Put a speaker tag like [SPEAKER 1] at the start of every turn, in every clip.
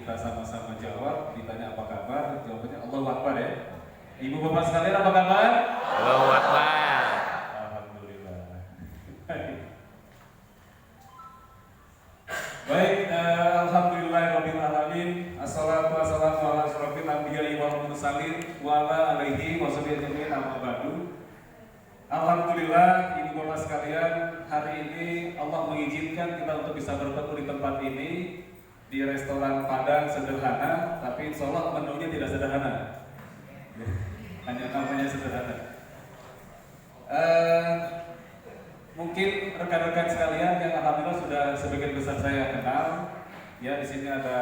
[SPEAKER 1] kita sama-sama jawab. Ditanya apa kabar, jawabannya Allahu Akbar ya. Ibu bapak sekalian apa kabar?
[SPEAKER 2] Allahu Akbar.
[SPEAKER 1] Alhamdulillah. Baik, alhamdulillahirabbil alamin. Assalatu wassalamu ala asyrofil anbiya'i wal mursalin wa ala alihi washabihi amma ba'du. Alhamdulillah, ibu bapak sekalian, hari ini Allah mengizinkan kita untuk bisa bertemu di tempat ini di restoran Padang sederhana, tapi insya Allah menunya tidak sederhana. Hanya namanya sederhana. Mungkin rekan-rekan sekalian yang alhamdulillah sudah sebagian besar saya kenal, ya di sini ada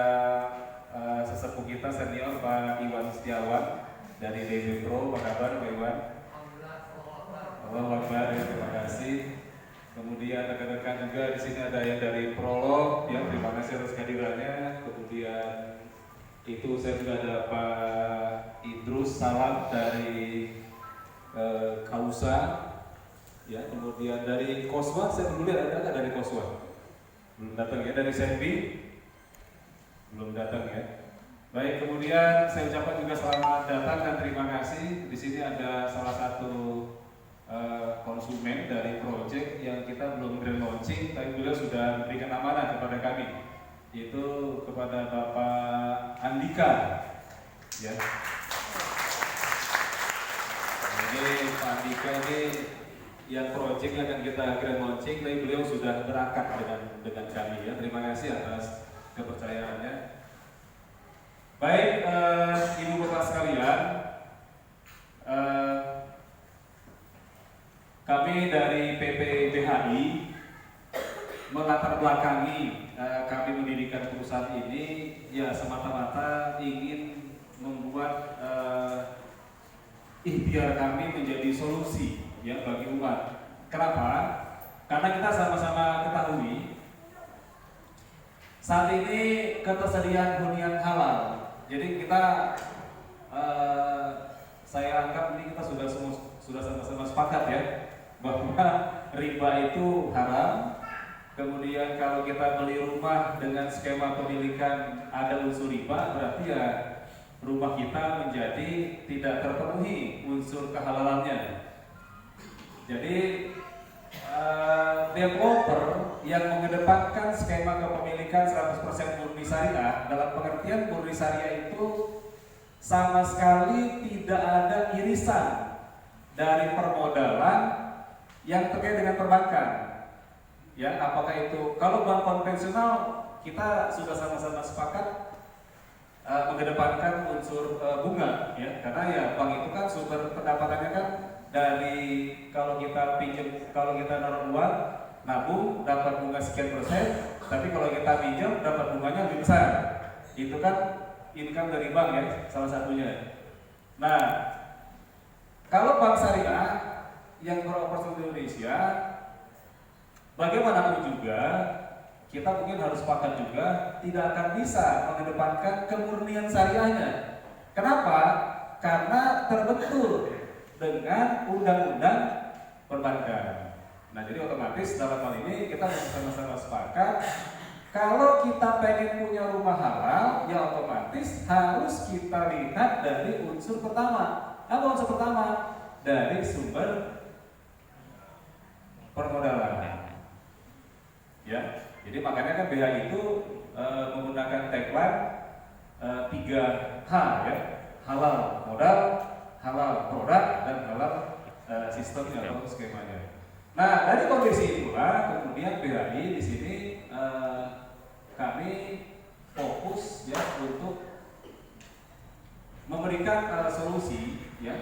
[SPEAKER 1] sesepuh kita senior Pak Iwan Setiawan dari DB Pro. Apa kabar Pak Iwan? Allahu Akbar, ya, terima kasih. Kemudian rekan-rekan juga di sini ada yang dari Prolog, ya terima kasih atas kehadirannya. Kemudian itu saya juga ada Pak Idrus Salam dari Kausa. Ya, kemudian dari Koswa, saya belum lihat ada nggak dari Koswa? Belum datang ya. Dari Senbi? Belum datang ya. Baik, kemudian saya ucapkan juga selamat datang dan terima kasih. Di sini ada salah satu konsumen dari project yang kita belum grand launching, tapi beliau sudah memberikan amanah kepada kami, yaitu kepada Bapak Andika. Ya. Jadi Pak Andika ini yang project akan kita grand launching, tapi beliau sudah berangkat dengan kami ya. Terima kasih atas kepercayaannya. Baik, ibu bapak sekalian, kami dari PPBHI melatar belakangi kami mendirikan perusahaan ini ya semata-mata ingin membuat ikhtiar kami menjadi solusi ya bagi umat. Kenapa? Karena kita sama-sama ketahui saat ini ketersediaan hunian halal. Jadi kita saya anggap ini kita sudah sama-sama sepakat ya bahwa riba itu haram. Kemudian kalau kita beli rumah dengan skema pemilikan ada unsur riba, berarti ya rumah kita menjadi tidak terpenuhi unsur kehalalannya. Jadi developer yang mengedepankan skema kepemilikan 100% murni syariah, dalam pengertian murni syariah itu sama sekali tidak ada irisan dari permodalan yang terkait dengan perbankan. Ya, apakah itu kalau bank konvensional kita sudah sama-sama sepakat mengedepankan unsur bunga ya, karena ya bank itu kan sumber pendapatannya kan dari kalau kita pinjam, kalau kita naruh uang nabung dapat bunga sekian persen, tapi kalau kita pinjam dapat bunganya lebih besar. Itu kan income dari bank ya, salah satunya. Nah, kalau bank syariah yang beroperasi di Indonesia, bagaimanapun juga kita mungkin harus sepakat juga tidak akan bisa mengedepankan kemurnian syariahnya. Kenapa? Karena terbentur dengan undang-undang perbankan. Nah, jadi otomatis dalam hal ini kita sama-sama sepakat kalau kita pengen punya rumah halal, ya otomatis harus kita lihat dari unsur pertama. Apa unsur pertama? Dari sumber permodalan. Ya, jadi makanya kan BH itu menggunakan tagline 3H ya, halal modal, halal produk, dan halal sistemnya atau skemanya. Nah, dari kondisi itulah kemudian BHI di sini kami fokus ya untuk memberikan solusi ya,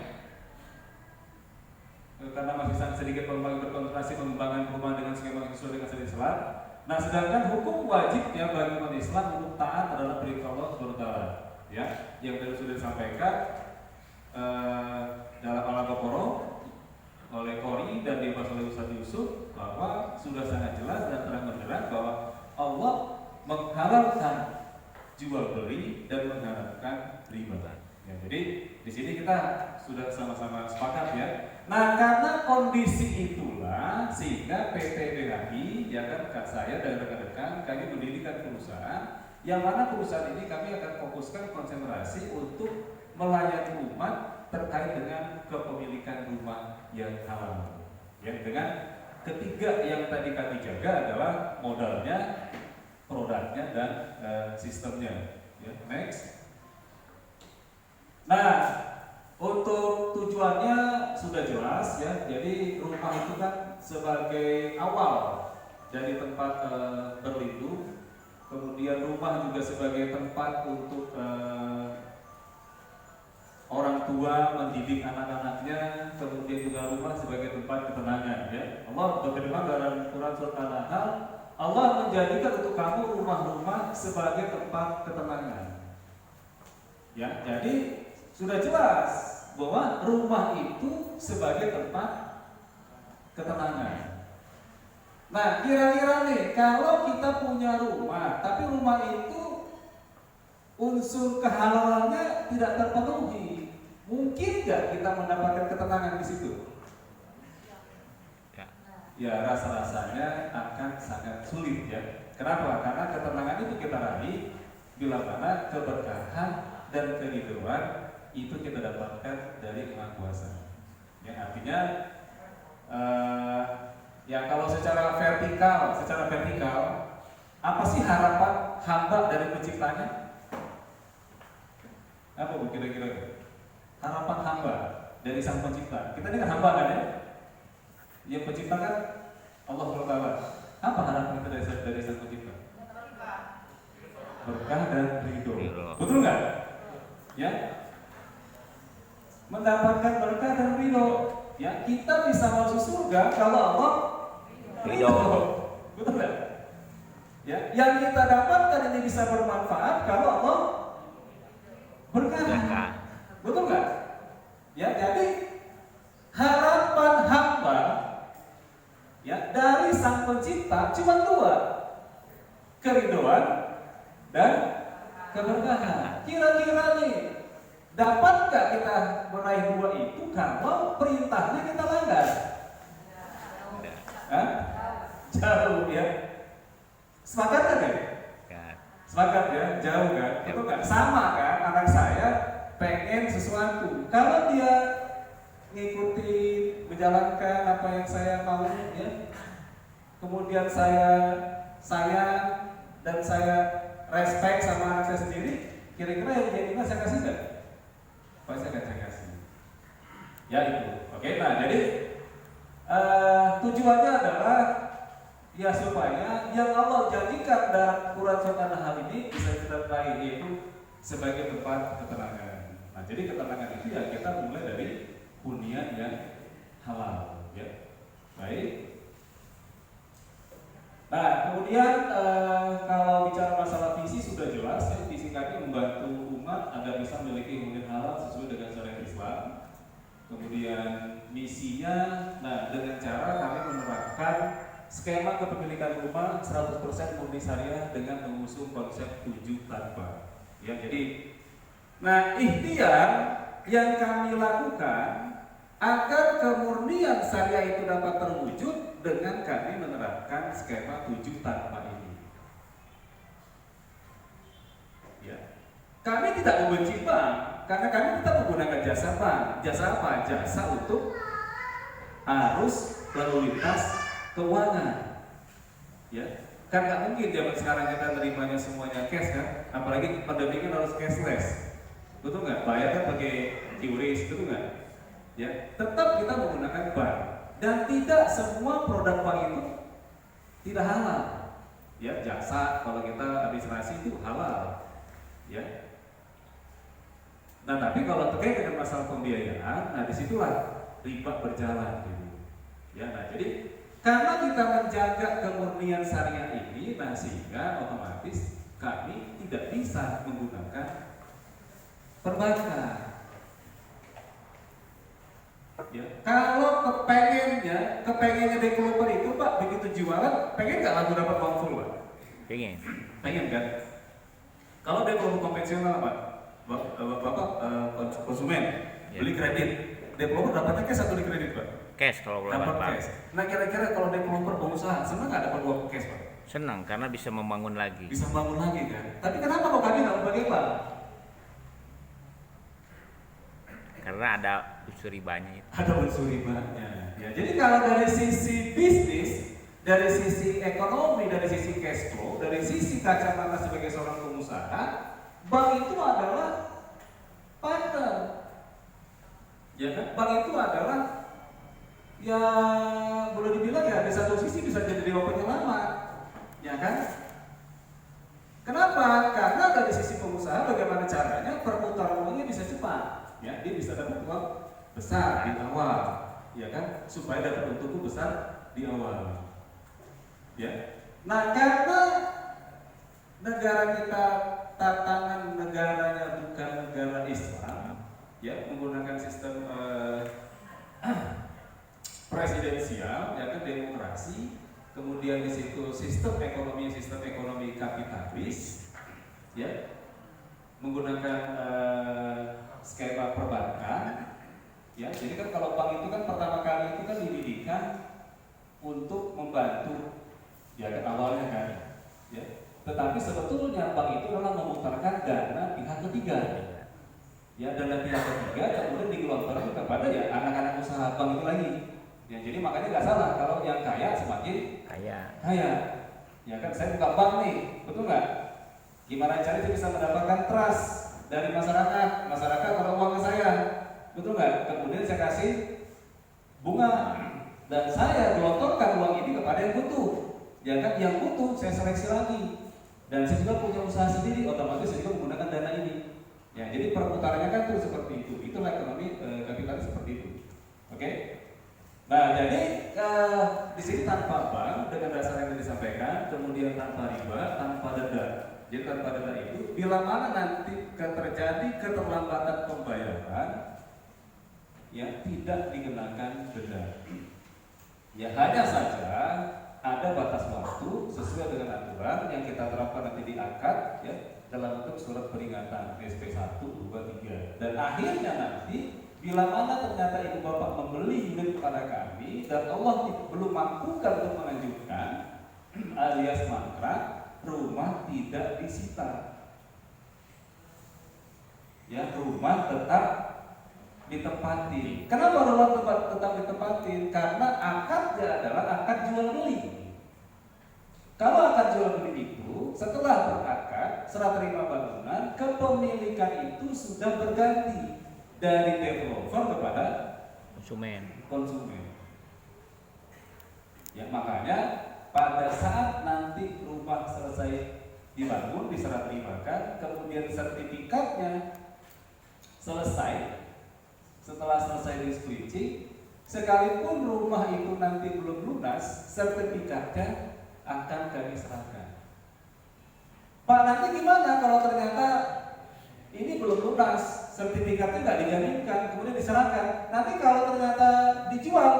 [SPEAKER 1] karena masih sedikit berkonsentrasi mengembangkan perumahan dengan skema sesuai dengan syariat Islam. Nah, sedangkan hukum wajib ya bagi umat Islam untuk taat adalah perintah Allah Subhanahu wa taala ya, yang tadi sudah disampaikan dalam Al-Baqarah oleh Qori dan dibahas oleh Ustaz Yusuf bahwa sudah sangat jelas dan terang benderang bahwa Allah menghalalkan jual beli dan mengharamkan riba. Ya, jadi di sini kita sudah sama-sama sepakat ya. Nah, karena kondisi itulah sehingga PT BHI ya kan saya dan rekan-rekan kami mendirikan perusahaan Yang mana perusahaan ini kami akan fokuskan konsentrasi untuk melayani umat terkait dengan kepemilikan rumah yang halal. Ya, dengan ketiga yang tadi kami jaga adalah modalnya, produknya, dan sistemnya. Ya, next. Nah, untuk tujuannya sudah jelas ya. Jadi rumah itu kan sebagai awal dari tempat berlindung. Kemudian rumah juga sebagai tempat untuk orang tua mendidik anak-anaknya. Kemudian juga rumah sebagai tempat ketenangan. Ya, Allah berfirman dalam Quran surat An-Nahl, Allah menjadikan untuk kamu rumah-rumah sebagai tempat ketenangan. Ya, jadi sudah jelas bahwa rumah itu sebagai tempat ketenangan. Nah, kira-kira nih, kalau kita punya rumah, tapi rumah itu unsur kehalalannya tidak terpenuhi, mungkin nggak kita mendapatkan ketenangan di situ? Ya, rasa-rasanya akan sangat sulit ya. Kenapa? Karena ketenangan itu kita raih bila mana keberkahan dan keridhaan itu kita dapatkan dari Maha Kuasa. Ya, artinya ya kalau secara vertikal, apa sih harapan hamba dari penciptanya? Apa bu kira-kira? Harapan hamba dari sang pencipta. Kita ini kan hamba kan ya? Yang pencipta kan Allah SWT. Apa harapan kita dari sang pencipta? Berkah dan ridho. Betul nggak? Ya, mendapatkan berkah dan ridho. Ya, kita bisa masuk surga kalau Allah ridho. Betul nggak? Ya, yang kita dapatkan ini bisa bermanfaat kalau Allah berkah. Betul nggak? Ya, jadi harapan hamba ya dari sang pencipta cuma dua, keridhaan dan keberkahan. Kira-kira nih, dapatkah kita meraih dua itu kalau perintahnya kita langgar? Hah? Jauh ya. Sepakat kan ya? Sepakat ya, jauh kan? Itu kan sama kan? Anak saya pengen sesuatu. Kalau dia ngikuti menjalankan apa yang saya mau ya, kemudian saya sayang dan saya respect sama anak saya sendiri, kira-kira yang jadinya saya kasih nggak? Pasti saya akan kasih. Ya itu. Oke, nah jadi tujuannya adalah ya supaya yang Allah janjikan dalam Quran surat An-Nahl ini bisa kita raih, yaitu sebagai tempat ketenangan. Nah, jadi ketenangan itu ya kita mulai dari hunian yang halal, ya. Baik. Nah, kemudian kalau bicara masalah visi sudah jelas, ya, visi kami membantu umat agar bisa memiliki hunian halal sesuai dengan syariat Islam. Kemudian misinya, nah dengan cara kami menerapkan skema kepemilikan rumah 100% murni syariah dengan mengusung konsep 7 tanpa. Ya, jadi, nah ikhtiar yang kami lakukan agar kemurnian syariah itu dapat terwujud dengan kami menerapkan skema 7 tanpa ini. Ya, kami tidak membenci bank, karena kami tetap menggunakan jasa bank. Jasa apa? Jasa untuk arus lalu lintas keuangan. Ya, kan nggak mungkin zaman sekarang kita nerimanya semuanya cash kan, apalagi pandemi kan harus cashless, betul nggak? Bayar kan pakai QRIS, betul nggak? Ya, tetap kita menggunakan bank dan tidak semua produk bank itu tidak halal. Ya, jasa kalau kita administrasi itu halal. Ya. Nah, tapi kalau terkait dengan masalah pembiayaan, nah disitulah riba berjalan. Gitu. Ya, nah jadi karena kita menjaga kemurnian syariah ini, nah sehingga otomatis kami tidak bisa menggunakan perbankan. Ya, kalau kepengennya developer itu Pak, begitu jualan, pengen nggak langsung dapat uang full Pak? Pengen kan? Kalau developer konvensional Pak, Bapak konsumen beli kredit, developer dapatnya cash atau di kredit Pak?
[SPEAKER 2] Cash kalau
[SPEAKER 1] dapat cash. Nah kira-kira kalau developer pengusaha senang nggak dapat uang cash Pak?
[SPEAKER 2] Senang karena bisa membangun lagi.
[SPEAKER 1] Bisa bangun lagi kan. Tapi kenapa kok kami nggak pakai bank?
[SPEAKER 2] Karena ada unsur ribanya itu.
[SPEAKER 1] Ada unsur ribanya. Ya, jadi kalau dari sisi bisnis, dari sisi ekonomi, dari sisi cash flow, dari sisi kacamata sebagai seorang pengusaha, bank itu adalah partner. Ya kan? Bank itu adalah ya boleh dibilang ya di satu sisi bisa jadi dewa penyelamat, ya kan? Kenapa? Karena dari sisi pengusaha bagaimana caranya perputaran uangnya bisa cepat. Ya, dia bisa dapat uang besar di awal, ya kan, supaya dapat untung besar di awal, ya. Nah, karena negara kita tatanan negaranya bukan negara Islam, ya, menggunakan sistem presidensial, ya kan, demokrasi, kemudian di situ sistem ekonomi kapitalis, ya, menggunakan skema perbankan, ya. Jadi kan kalau bank itu kan pertama kali itu kan didirikan untuk membantu, ya kan, awalnya kan, ya. Tetapi sebetulnya bank itu adalah memutarkan dana pihak ketiga, ya, dana pihak ketiga kemudian digelontorkan kepada ya anak-anak usaha bank itu lagi, ya. Jadi makanya nggak salah kalau yang kaya semakin kaya, ya kan. Saya buka bank nih, betul nggak? Gimana caranya saya bisa mendapatkan trust dari masyarakat kalau uang ke saya, betul nggak? Kemudian saya kasih bunga dan saya gelontorkan uang ini kepada yang butuh, ya kan? Yang butuh saya seleksi lagi dan saya juga punya usaha sendiri, otomatis saya juga menggunakan dana ini, ya. Jadi perputarannya kan terus seperti itu, itulah ekonomi kapitalis seperti itu, oke? Nah, jadi di sini tanpa bank dengan dasar yang disampaikan, kemudian tanpa riba, tanpa denda. Jadi tanpa denda itu bila mana nanti terjadi keterlambatan pembayaran, ya tidak dikenakan denda. Ya hanya saja ada batas waktu sesuai dengan aturan yang kita terapkan nanti di akad, ya, dalam bentuk surat peringatan SP1, 2, 3. Dan akhirnya nanti bila mana ternyata ibu bapak membeli unit kepada kami dan Allah belum mampukan untuk mengajukan alias mangkrak, rumah tidak disita, ya, rumah tetap ditempati. Kenapa rumah tetap ditempati? Karena akadnya adalah akad jual beli. Kalau akad jual beli itu setelah berakad serah terima bangunan, kepemilikan itu sudah berganti dari developer kepada konsumen. Ya, makanya pada saat nanti rumah selesai dibangun, diserah terimakan, kemudian sertifikatnya selesai, setelah selesai displicing, sekalipun rumah itu nanti belum lunas, sertifikatnya akan kami serahkan. Pak, nanti gimana kalau ternyata ini belum lunas, sertifikatnya nggak dijaminkan, kemudian diserahkan? Nanti kalau ternyata dijual,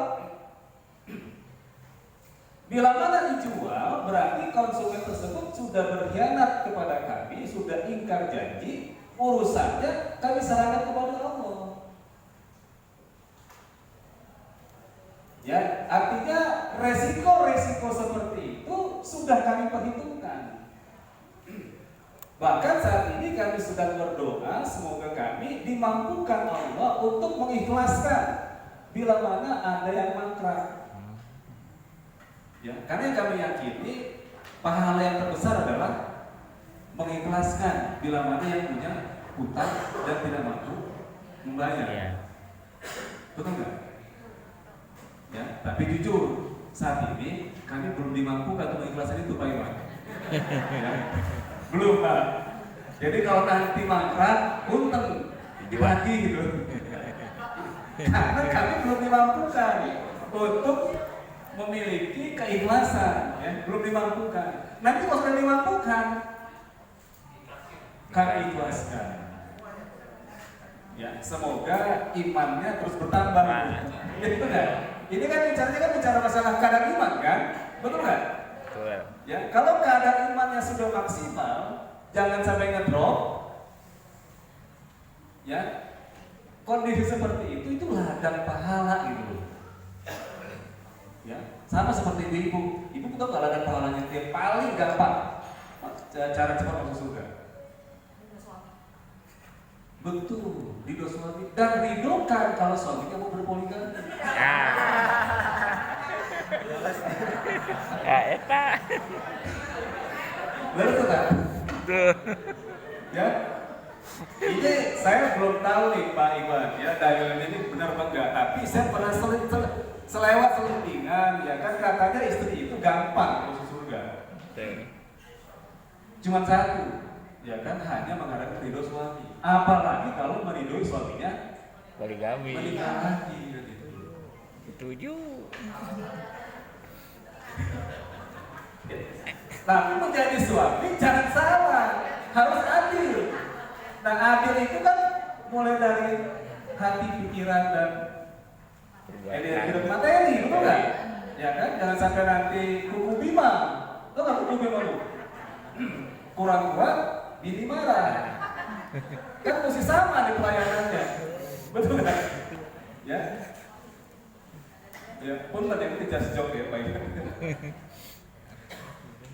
[SPEAKER 1] bila mana dijual, berarti konsumen tersebut sudah berkhianat kepada kami, sudah ingkar janji, urusannya kami serahkan kepada Allah. Ya, artinya resiko-resiko seperti itu sudah kami perhitungkan. Bahkan saat ini kami sedang berdoa semoga kami dimampukan Allah untuk mengikhlaskan bila mana ada yang mangkrak. Ya, karena yang kami yakini pahala yang terbesar adalah mengikhlaskan bila mana yang punya hutang dan tidak mampu membayar.
[SPEAKER 2] Ya.
[SPEAKER 1] Betul nggak? Ya, tapi jujur saat ini kami belum dimampukan untuk mengikhlaskan itu, Pak Iwan. Ya, belum, Pak. Jadi kalau nanti mangkrak, untung lagi gitu. Karena kami belum dimampukan untuk memiliki keikhlasan, ya, belum dimampukan. Nanti kalau sudah dimampukan, kami ikhlaskan. Ya, semoga imannya terus bertambah. Jadi benar. Ini kan bicara masalah kadar iman kan, betul nggak?
[SPEAKER 2] Betul.
[SPEAKER 1] Ya, kalau kadar imannya sudah maksimal, jangan sampai ngedrop. Ya, kondisi seperti itu ladang pahala gitu. Ya, sama seperti ibu. Ibu tahu nggak ladang pahalanya yang paling gampang cara cepat masuk surga? Betul, ridho suami dan ridhokan kalau suaminya mau berpoligami.
[SPEAKER 2] Ya, eta.
[SPEAKER 1] Betul tak? Ya, ini saya belum tahu nih Pak Iwan ya dalil ini benar apa enggak. Tapi saya pernah selewat selentingan ya kan katanya istri itu gampang masuk surga. Cuman satu, ya kan hanya mengharapkan ridho suami. Apalagi kalau meridhoi suaminya
[SPEAKER 2] Poligami.
[SPEAKER 1] menikah lagi gitu.
[SPEAKER 2] Setuju.
[SPEAKER 1] Tapi menjadi suami jangan salah, harus adil. Nah adil itu kan mulai dari hati, pikiran dan hidup materi, betul nggak? Ya kan, jangan sampai nanti kuku bima, tuh nggak kuku bima lu? Kurang kuat, bini marah. Kan mesti sama nih pelayanannya, betul nggak? Ya, ya pun tadi itu just joke ya Pak Iwan.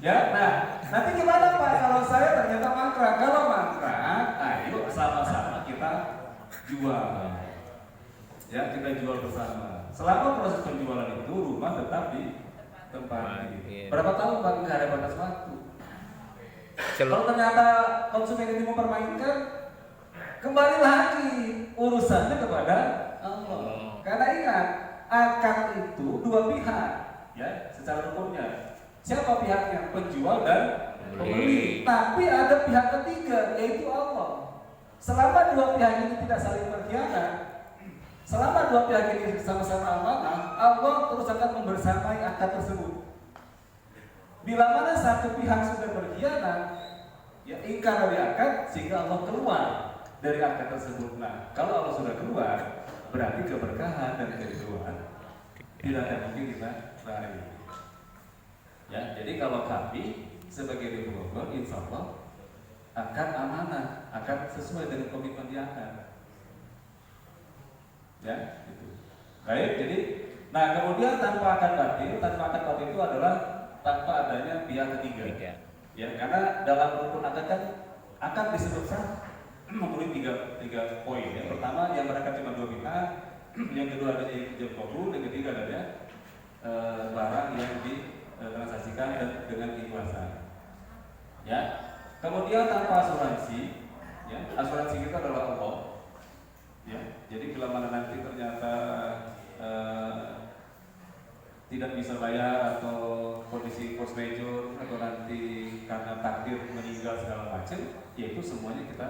[SPEAKER 1] Ya, nah nanti gimana Pak kalau saya ternyata mangkrak? Kalau mangkrak, ayo sama-sama kita jual. Ya, kita jual bersama. Selama proses penjualan itu rumah tetap di tempat. Berapa tahun Pak nggak ada batas waktu? Kalau ternyata konsumen ini mempermainkan, kembali lagi urusannya kepada Allah. Karena ingat, akad itu dua pihak, ya secara hukumnya. Siapa pihaknya? Penjual dan pembeli. Tapi ada pihak ketiga, yaitu Allah. Selama dua pihak ini tidak saling berkhianat, selama dua pihak ini sama-sama amanah, Allah terus akan membersamai akad tersebut. Bila mana satu pihak sudah berkhianat, ya ingkar dari akad sehingga Allah keluar dari akad tersebut. Nah, kalau Allah sudah keluar, berarti keberkahan dan keriduan tidak akan mungkin kita raih. Ya, jadi kalau kami sebagai developer, insya Allah akan amanah, akan sesuai dengan komitmen di akad. Ya, gitu. Baik, jadi, nah kemudian tanpa akad batil itu adalah tanpa adanya pihak ketiga. Ya, karena dalam rukun akad kan akad disebutkan memenuhi tiga poin. Yang pertama yang berangkat cuma dua pihak, yang kedua adanya ijab qabul, yang ketiga adanya barang yang ditransaksikan dan dengan keikhlasan. Ya, kemudian tanpa asuransi, ya asuransi kita adalah Allah. Ya, jadi bila mana nanti ternyata tidak bisa bayar atau kondisi force majeure atau nanti karena takdir meninggal segala macam, yaitu semuanya kita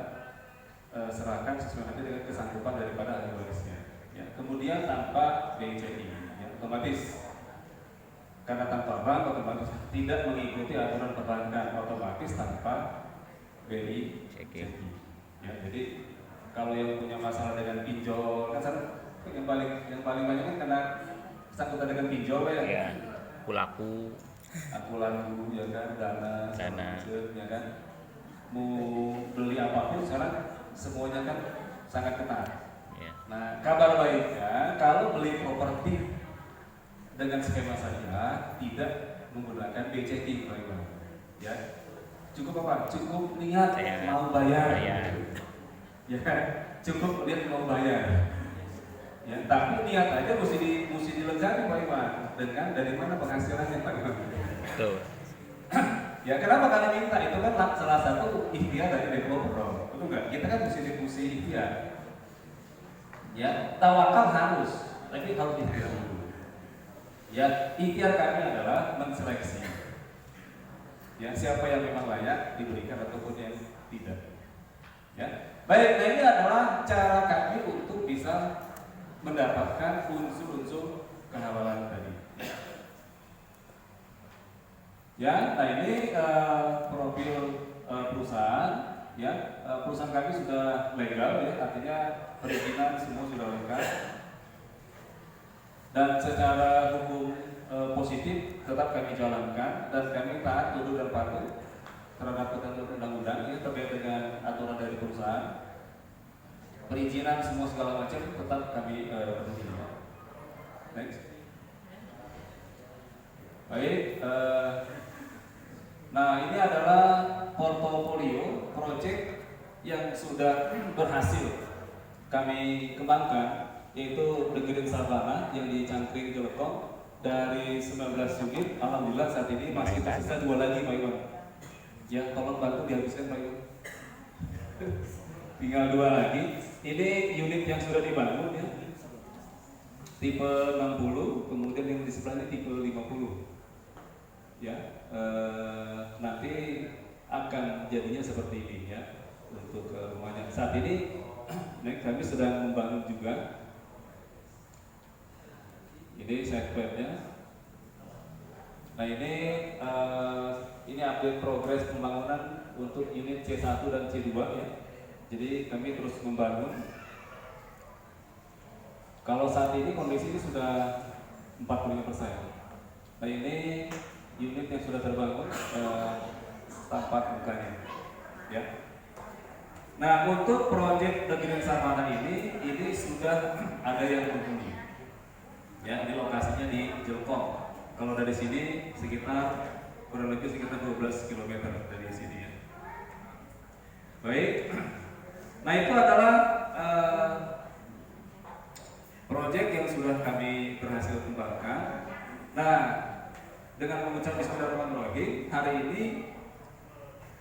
[SPEAKER 1] serahkan sesuai nanti dengan kesanggupan daripada ahli warisnya. Ya, kemudian tanpa BCI, ya, otomatis karena tanpa bank otomatis tidak mengikuti aturan perbankan, otomatis tanpa BI CEKI. Ya, jadi kalau yang punya masalah dengan pinjol, kan yang paling banyak kan kena sangkutan dengan pinjol ya.
[SPEAKER 2] Iya. Aku laku
[SPEAKER 1] ya kan, dana. Ya kan. Mau beli apapun sekarang semuanya kan sangat ketat.
[SPEAKER 2] Ya.
[SPEAKER 1] Nah, kabar baiknya kalau beli properti dengan skema syariah tidak menggunakan BCT, ya. Cukup apa? Cukup niat mau bayar. Ya, cukup niat mau bayar. Ya, tapi niat aja mesti dilengkapi Pak Iwan dengan dari mana penghasilannya Pak Iwan.
[SPEAKER 2] Betul.
[SPEAKER 1] Ya, kenapa kalian minta itu kan salah satu ikhtiar dari developer, betul nggak? Kita kan mesti diskusi ikhtiar. Ya, tawakal harus, tapi harus ikhtiar dulu. Ya, ikhtiar kami adalah menseleksi. Ya, siapa yang memang layak diberikan ataupun yang tidak. Ya, baik. Nah ini adalah cara kami untuk bisa mendapatkan unsur-unsur kehawalan tadi. Ya, nah ini profil perusahaan. Ya, perusahaan kami sudah legal, ya, artinya perizinan semua sudah lengkap. Dan secara hukum positif tetap kami jalankan dan kami taat, tunduk dan patuh terhadap ketentuan undang-undang ini terkait dengan aturan dari perusahaan. Perizinan semua segala macam tetap kami penuhi. Next. Baik, nah ini adalah portofolio project yang sudah berhasil kami kembangkan, yaitu The Green Savana yang di Cangkring Jelekong. Dari 19 unit, alhamdulillah saat ini masih tersisa 2 lagi Pak Iwan. Ya, tolong bantu dihabiskan Pak Iwan. Tinggal 2 lagi. Ini unit yang sudah dibangun ya. Tipe 60, kemudian yang di sebelahnya tipe 50. Ya, nanti akan jadinya seperti ini ya untuk rumahnya. Saat ini kami sedang membangun juga. Ini side plan-nya. Nah ini update progres pembangunan untuk unit C1 dan C2 ya. Jadi kami terus membangun. Kalau saat ini kondisi ini sudah 45%. Nah ini unit yang sudah terbangun tampak mukanya ya. Nah untuk proyek The Green Savana ini sudah ada yang menghuni. Ya, ini lokasinya di Jelekong. Kalau dari sini kurang lebih sekitar 12 km dari sini ya. Baik. Nah itu adalah proyek yang sudah kami berhasil kembangkan. Nah, dengan mengucap bismillahirrahmanirrahim, hari ini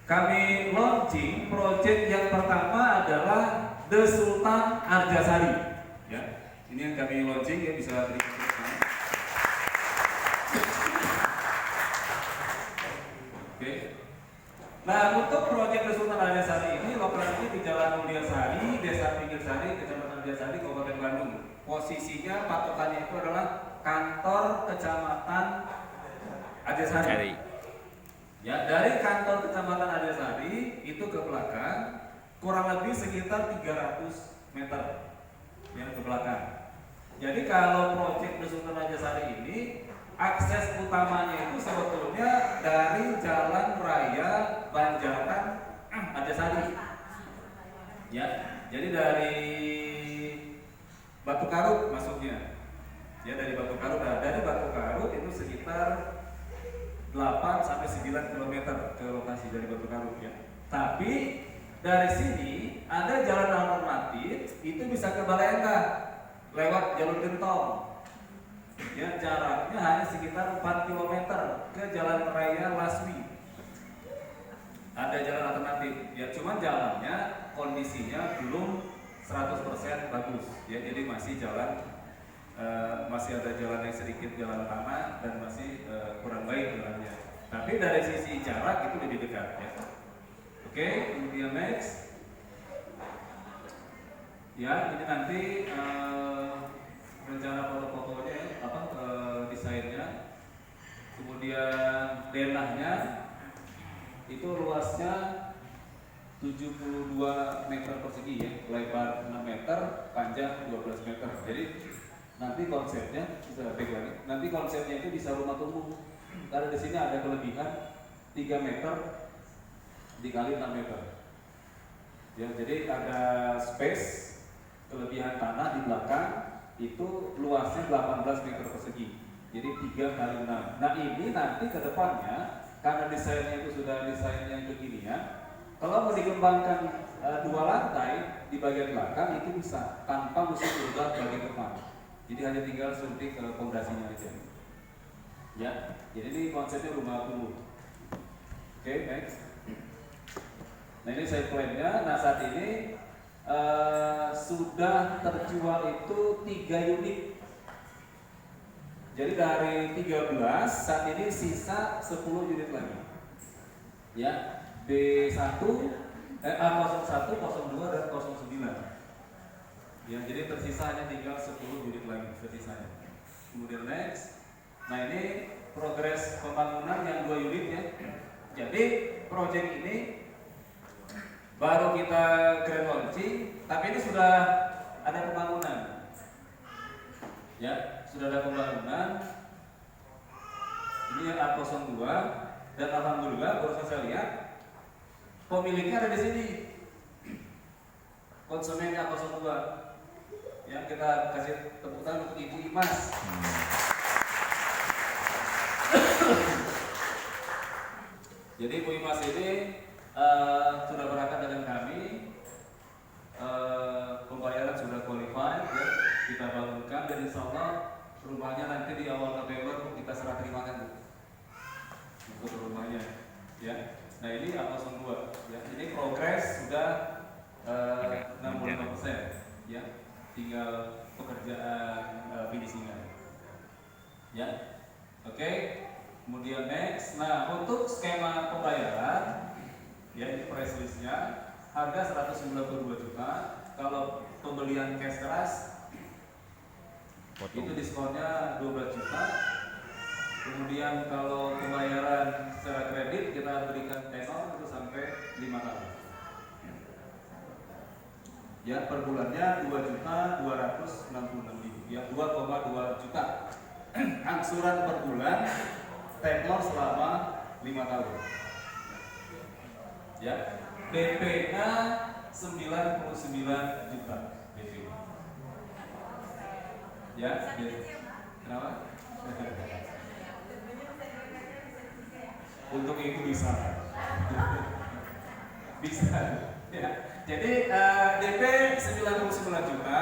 [SPEAKER 1] kami launching proyek yang pertama adalah The Sultan Arjasari. Ya. Ini yang kami launching ya, bisa terima. Oke. Nah untuk proyek The Sultan Arjasari ini lokasinya di Jalan Mulyasari, Desa Pinggirsari, Kecamatan Arjasari, Kabupaten Bandung. Posisinya patokannya itu adalah kantor Kecamatan Arjasari. Ya dari kantor Kecamatan Arjasari itu ke belakang kurang lebih sekitar 300 meter yang ke belakang. Jadi kalau proyek The Sultan Arjasari ini akses utamanya itu sebetulnya dari Jalan Raya Banjaran Arjasari. Ya, jadi dari Batu Karut masuknya. Ya dari Batu Karut. Nah, dari Batu Karut itu sekitar 8 sampai 9 km ke lokasi dari Batu Karut ya. Tapi dari sini ada jalan alternatif itu bisa ke Baleendah lewat jalur gentong. Ya, jaraknya hanya sekitar 4 km ke Jalan Raya Laswi. Ada jalan alternatif. Ya, cuman jalannya kondisinya belum 100% bagus. Ya, jadi masih masih ada jalan yang sedikit jalan tanah dan masih kurang baik jalannya. Tapi dari sisi jarak itu lebih dekat ya. Oke, kemudian next. Ya, ini nanti rencana foto-fotonya ya, desainnya. Kemudian denahnya itu luasnya 72 meter persegi ya, lebar 6 meter, panjang 12 meter. Jadi nanti konsepnya bisa lagi. Nanti konsepnya itu bisa rumah tumbuh. Karena di sini ada kelebihan 3 meter dikali 6 meter. Ya, jadi ada space kelebihan tanah di belakang itu luasnya 18 meter persegi. Jadi 3 kali 6. Nah ini nanti ke depannya karena desainnya itu sudah desainnya yang kekinian, kalau mau dikembangkan 2 lantai di bagian belakang itu bisa tanpa mesti berubah bagian depan. Jadi hanya tinggal suntik ke fondasinya aja. Ya, jadi ini konsepnya rumah tumbuh. Oke, next. Nah ini side plan-nya. Nah saat ini sudah terjual itu 3 unit. Jadi dari 13 saat ini sisa 10 unit lagi. Ya, B1, A01, 02 dan 09. Ya, jadi tersisa hanya tinggal 10 unit lagi tersisanya. Kemudian next. Nah ini progres pembangunan yang 2 unit ya. Jadi proyek ini baru kita grand launching, tapi ini sudah ada pembangunan. Ya, sudah ada pembangunan. Ini yang A02 dan alhamdulillah baru saya lihat pemiliknya ada di sini. Konsumen A02. Ya, kita kasih tepuk tangan untuk Ibu Imas. Jadi Bu Imas ini sudah berangkat dengan kami, pembayaran sudah qualified, ya. Kita bangunkan dan insya Allah rumahnya nanti di awal November kita serah terimakan Bu. Untuk rumahnya, ya. Nah ini A02, ya. Ini progres sudah 65%, ya. Tinggal pekerjaan finishing-nya, ya. Oke. Kemudian next, nah untuk skema pembayaran, ya ini price listnya, harga 192 juta. Kalau pembelian cash keras, itu diskonnya 12 juta. Kemudian kalau pembayaran secara kredit kita berikan tenor itu sampai 5 tahun. Ya per bulannya 2.266.000, ya 2,2 juta. Angsuran per bulan, tenor selama 5 tahun. Ya, DP-nya 99 juta DP. Ya, kenapa? Untuk itu bisa. Bisa. Ya. Jadi DP 99 juta,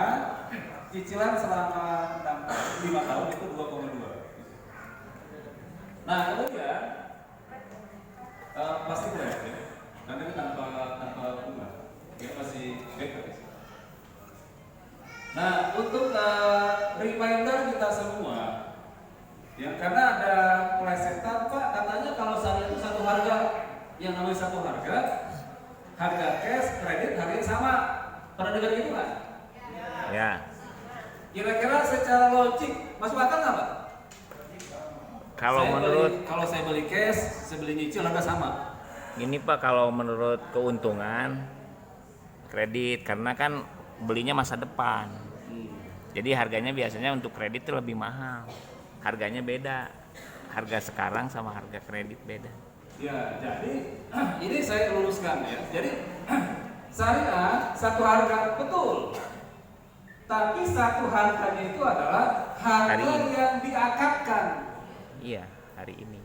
[SPEAKER 1] cicilan selama 5 tahun itu 2,2. Nah kemudian pasti beres ya, nanti tanpa bunga, ya masih bebas. Nah untuk reminder kita semua, ya karena ada plesetan Pak, katanya kalau saya itu satu harga, yang namanya satu harga cash, kredit harganya sama. Pernah dengar itu kan?
[SPEAKER 2] Ya.
[SPEAKER 1] Kira-kira secara logik masuk akal nggak Pak? Kalau saya beli cash, saya beli nyicil harga sama.
[SPEAKER 2] Ini Pak, kalau menurut keuntungan kredit, karena kan belinya masa depan. Jadi harganya biasanya untuk kredit itu lebih mahal. Harganya beda. Harga sekarang sama harga kredit beda.
[SPEAKER 1] Ya, jadi ini saya luruskan ya. Jadi syariah satu harga betul. Tapi satu harganya itu adalah harga yang diakadkan.
[SPEAKER 2] Iya, hari ini.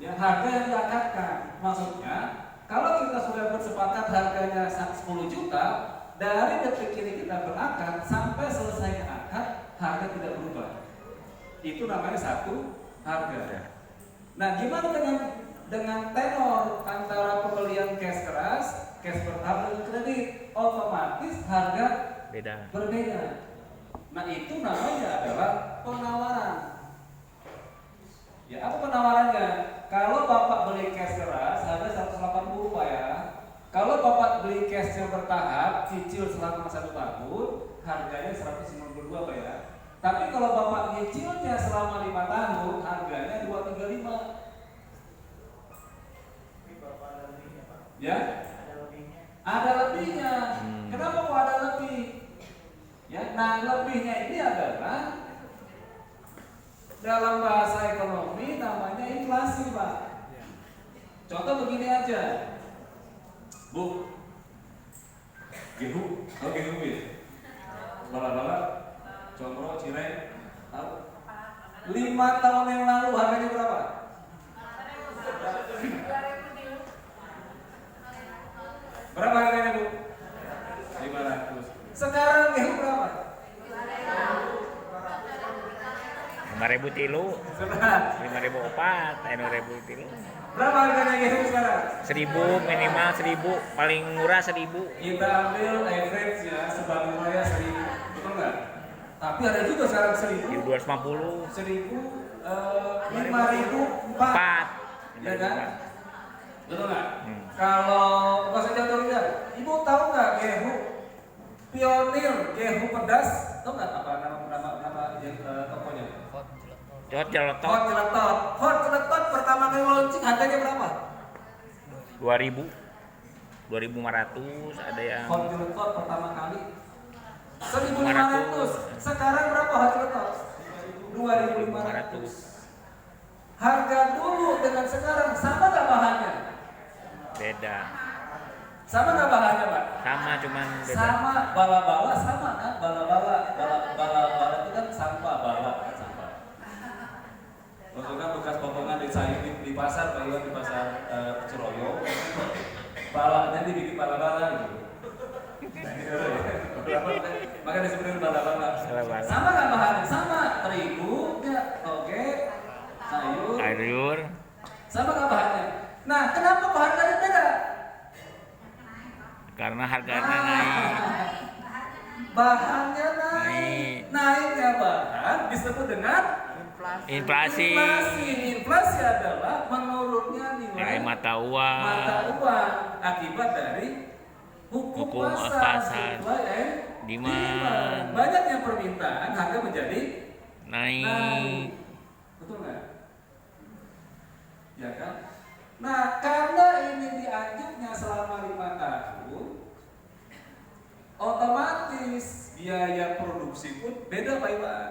[SPEAKER 1] Ya, harga yang diakadkan. Maksudnya, kalau kita sudah bersepakat harganya 10 juta, dari detik ini kita berakad sampai selesai akad, harga tidak berubah. Itu namanya satu harga. Nah, gimana dengan tenor antara pembelian cash keras, cash bertahap dan kredit? Otomatis harga berbeda. Nah, itu namanya adalah penawaran. Ya, apa penawarannya? Kalau Bapak beli cash keras harga 180 Pak ya. Kalau Bapak beli cash yang bertahap, cicil selama 1 tahun, harganya 192 Pak ya. Tapi kalau Bapak nyicilnya selama 5 tahun, harganya 235. Ya? Ada lebihnya. Kenapa kok ada lebih? Ya, nah lebihnya ini adalah dalam bahasa ekonomi namanya inflasi, Pak. Contoh begini aja, Bu. Gehu, tahu gehu ya? Bala-bala, Combro, Cireng, tahu? 5 tahun yang lalu harganya berapa? Berapa harganya, Bu? 500. Sekarang gehu berapa?
[SPEAKER 2] 5.000 tilu, 5.004, 5.000 tilu.
[SPEAKER 1] Berapa harganya gehu sekarang?
[SPEAKER 2] 1.000 minimal, 1.000 paling murah 1.000.
[SPEAKER 1] Kita ambil average ya, Bandung Raya 1.000, betul nggak? Tapi ada juga sekarang 1.000,
[SPEAKER 2] 250,
[SPEAKER 1] 5.004, ya kan? Betul nggak? Kalau nggak usah jauh-jauh, Ibu tahu nggak gehu pionir, gehu pedas, tahu nggak apa nama tokonya?
[SPEAKER 2] Hot Jeletot.
[SPEAKER 1] Hot Jeletot pertama kali launching harganya berapa?
[SPEAKER 2] 2.000, 2.500 ada yang.
[SPEAKER 1] Hot Jeletot pertama kali 1.500. Sekarang berapa Hot Jeletot? 2.500. Harga dulu dengan sekarang sama nggak bahannya?
[SPEAKER 2] Beda.
[SPEAKER 1] Sama nggak bahannya, Pak?
[SPEAKER 2] Sama, cuman beda.
[SPEAKER 1] Sama, bala-bala sama kan? Bala-bala itu kan sampah, bala kan sampah. Untukkan bekas potongan di sayur di pasar, Pak Iwan, di pasar Ciroyo. Palanya dibikin bala-bala gitu. Makanya disebutkan bala-bala. Sama nggak bahannya? Sama, terigu, ya, oke, sayur. Sama nggak bahannya? Nah, kenapa bahannya beda?
[SPEAKER 2] Karena harganya naik.
[SPEAKER 1] Bahannya naik. Naiknya bahan disebut dengan
[SPEAKER 2] Inflasi.
[SPEAKER 1] Inflasi adalah menurunnya nilai
[SPEAKER 2] Mata uang.
[SPEAKER 1] Akibat dari hukum
[SPEAKER 2] pasar.
[SPEAKER 1] supply and
[SPEAKER 2] Demand.
[SPEAKER 1] Banyaknya permintaan, harga menjadi
[SPEAKER 2] Naik.
[SPEAKER 1] Betul nggak? Ya kan? Nah, karena ini dianjurnya selama 5 tahun, otomatis biaya produksi pun beda, Pak Iwan.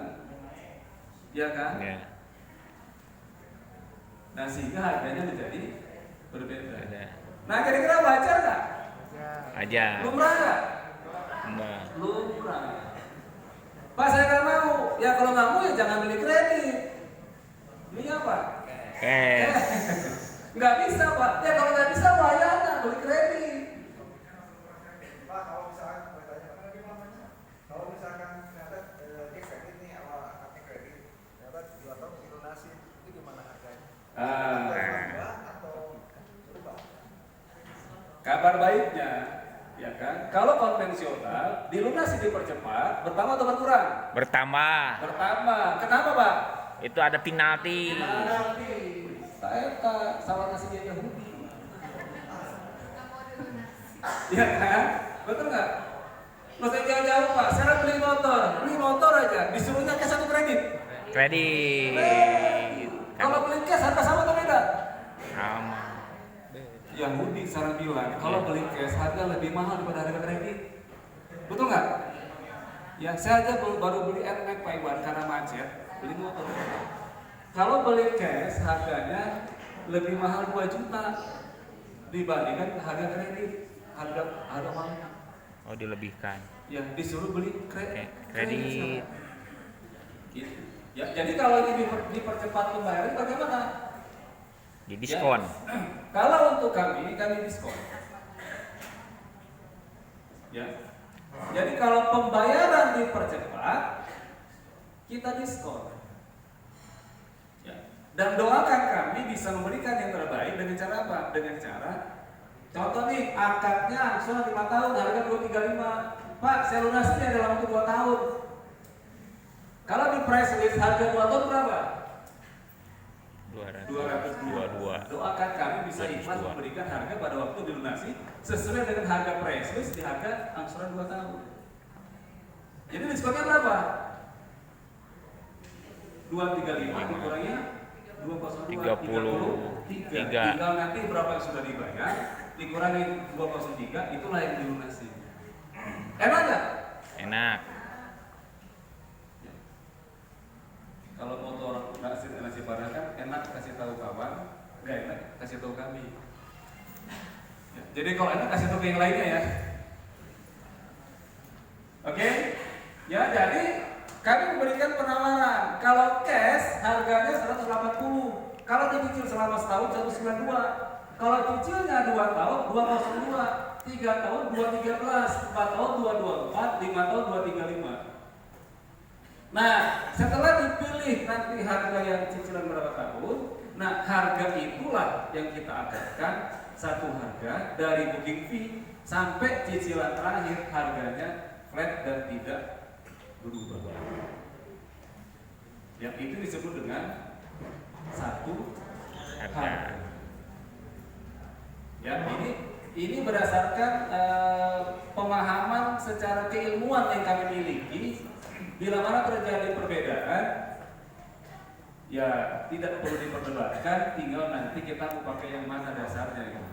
[SPEAKER 1] Ya kan?
[SPEAKER 2] Ya.
[SPEAKER 1] Nah, sehingga harganya menjadi berbeda.
[SPEAKER 2] Beda.
[SPEAKER 1] Nah, kira-kira wajar nggak?
[SPEAKER 2] Aja.
[SPEAKER 1] Lumrah nggak?
[SPEAKER 2] Enggak.
[SPEAKER 1] Lumrah. Pak, saya nggak mau. Ya kalau nggak mau ya jangan beli kredit. Beli apa? Nggak bisa, Pak. Ya kalau nggak bisa bayar beli kredit.
[SPEAKER 3] Pak, kalau misalkan ternyata dia kredit nih awal angkatnya kredit, ternyata 2 tahun dilunasi, itu gimana harganya? Atau berubah?
[SPEAKER 1] Kabar baiknya, ya kan? Kalau konvensional dilunasi dipercepat, bertambah atau berkurang?
[SPEAKER 2] Bertambah.
[SPEAKER 1] Kenapa, Pak?
[SPEAKER 2] Itu ada penalti.
[SPEAKER 1] Saya salah ngasih dia Yahudi. Iya kan? Betul nggak? Nggak usah jauh-jauh, Pak. Sekarang beli motor aja, disuruhnya cash atau kredit?
[SPEAKER 2] Kredit.
[SPEAKER 1] Kalau beli cash harga sama atau beda?
[SPEAKER 2] Sama.
[SPEAKER 1] Yahudi sekarang bilang kalau beli cash harga lebih mahal daripada harga kredit. Betul nggak? Ya, saya aja baru beli NMAX, Pak Iwan, karena macet, beli motor. Kalau beli cash harganya lebih mahal 2 juta dibandingkan harga kredit, harga mahal.
[SPEAKER 2] Oh, dilebihkan.
[SPEAKER 1] Ya, disuruh beli kredit. Gitu. Ya, jadi kalau ini dipercepat pembayaran bagaimana?
[SPEAKER 2] Di diskon.
[SPEAKER 1] Ya, kalau untuk kami diskon. Ya. Jadi kalau pembayaran dipercepat, kita diskon. Ya. Dan doakan kami bisa memberikan yang terbaik dengan cara apa? Dengan cara, contoh nih, akadnya angsuran 5 tahun, harga 235. Pak, saya lunasinya dalam waktu 2 tahun. Kalau di price list harga 2 tahun berapa? 222. Doakan kami bisa ikhlas memberikan harga pada waktu dilunasi sesuai dengan harga price list di harga angsuran 2 tahun. Jadi diskonnya berapa? 235 dikurangnya 203. Tinggal nanti berapa yang sudah dibayar dikurangi 203, itulah yang dilunasi. Enak nggak?
[SPEAKER 2] Enak.
[SPEAKER 1] Kalau motor nasi padang kan enak kasih tahu kawan, nggak enak kasih tahu kami. Ya, jadi kalau enak kasih tahu ke yang lainnya ya. Oke? Ya, jadi kami memberikan penawaran. Kalau cash harganya 180. Kalau dicicil selama setahun 192. Kalau cicilnya 2 tahun 202, 3 tahun 213, 4 tahun 224, 5 tahun 235. Nah, setelah dipilih nanti harga yang cicilan berapa tahun, nah harga itulah yang kita akadkan satu harga dari booking fee sampai cicilan terakhir harganya flat dan tidak berubah. Yang itu disebut dengan satu harga. Ya, ini berdasarkan pemahaman secara keilmuan yang kami miliki. Bila mana terjadi perbedaan, ya tidak perlu diperdebatkan, tinggal nanti kita mau pakai yang mana dasarnya gitu.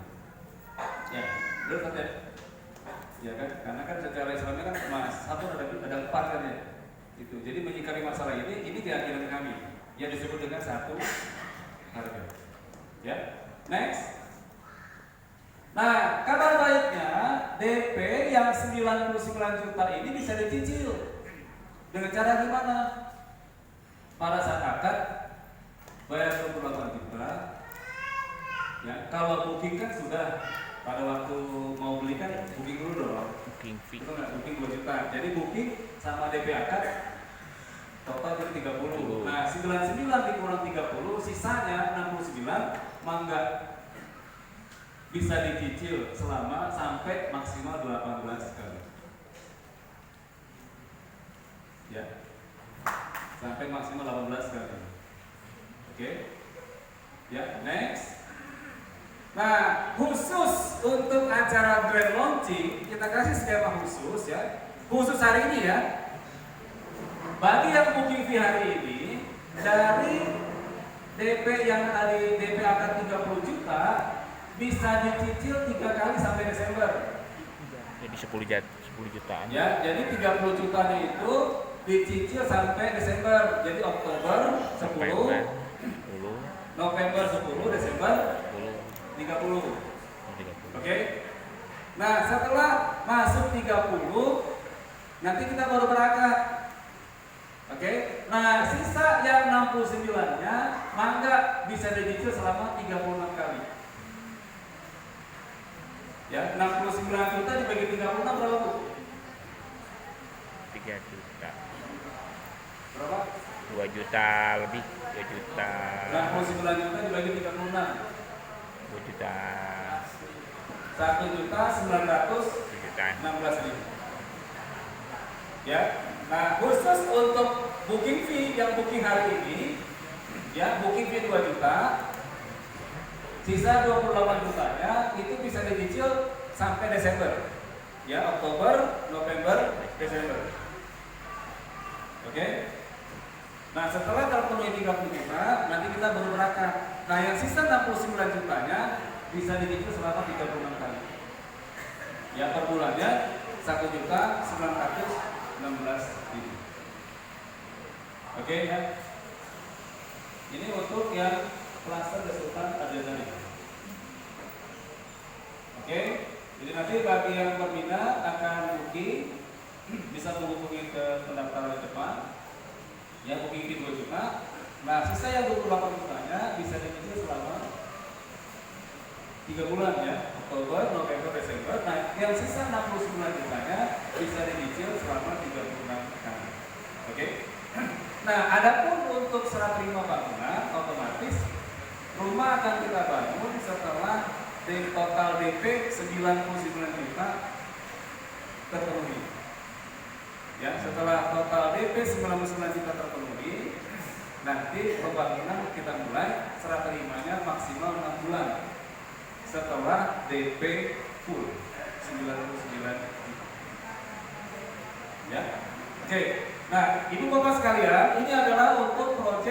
[SPEAKER 1] Ya, betul saja. Ya kan, karena kan secara Islamnya kan satu ada 4 kan ya. Itu. Jadi menyikapi masalah ini keyakinan kami yang disebut dengan satu harga. Ya, next. Nah, kabar baiknya DP yang 99 juta ini bisa dicicil. Dengan cara gimana? Pada saat akad bayar 28 juta. Ya, kalau booking kan sudah pada waktu mau beli kan booking dulu dong.
[SPEAKER 2] Booking fee.
[SPEAKER 1] Itu nggak booking 2 juta. Jadi booking sama DP akad total jadi 30. Nah, 99 dikurang 30, sisanya 69 mangga bisa dicicil selama sampai maksimal 18 kali. Ya. Sampai maksimal 18 kali. Oke. Ya, next. Nah, khusus untuk acara grand launching, kita kasih skema khusus ya. Khusus hari ini ya. Bagi yang booking fee hari ini, dari DP yang tadi DP akan 30 juta, bisa dicicil 3 kali sampai Desember.
[SPEAKER 2] Jadi 10 jutaan.
[SPEAKER 1] Ya, jadi 30 jutanya itu dicicil sampai Desember. Jadi Oktober 10, November 10, Desember 30. Oke. Nah, setelah masuk 30, nanti kita baru berangkat. Oke. Nah, sisa yang 69-nya mangga bisa dicicil selama 36 kali. Ya, 69 juta dibagi 36 berapa, Bu?
[SPEAKER 2] 3 juta.
[SPEAKER 1] Berapa?
[SPEAKER 2] 2 juta lebih, 2 juta.
[SPEAKER 1] 69 juta dibagi 36.
[SPEAKER 2] 2 juta.
[SPEAKER 1] 1.916.000. Ya. Nah, khusus untuk booking fee yang booking hari ini, ya booking fee 2 juta, sisa 28 jutanya itu bisa dicicil sampai Desember. Ya, Oktober, November, Desember. Oke. Nah, setelah terpenuhi 30 juta, nanti kita baru berangkat. Nah, yang sisa 69 jutanya bisa dicicil selama 36 kali. Ya, per bulannya 1.916.000. Oke ya. Ini untuk yang klaster Sultan Adrenalin. Oke. Jadi nanti bagi yang berminat akan booking bisa menghubungi ke pendaftaran di depan. Ya, booking fee 2 juta. Nah, sisa yang 28 jutanya bisa dicicil selama 3 bulan ya, Oktober, November, Desember. Nah, yang sisa 69 jutanya bisa dicicil selama 36 kali. Oke. Nah, adapun untuk serah terima bangunan, otomatis rumah akan kita bangun setelah total DP 99 juta terpenuhi. Ya, setelah total DP 99 juta terpenuhi, nanti pembangunan kita mulai serah terimanya maksimal 6 bulan setelah DP full 99 juta. Ya. Oke. Nah, Ibu Bapak sekalian, ini adalah untuk proyek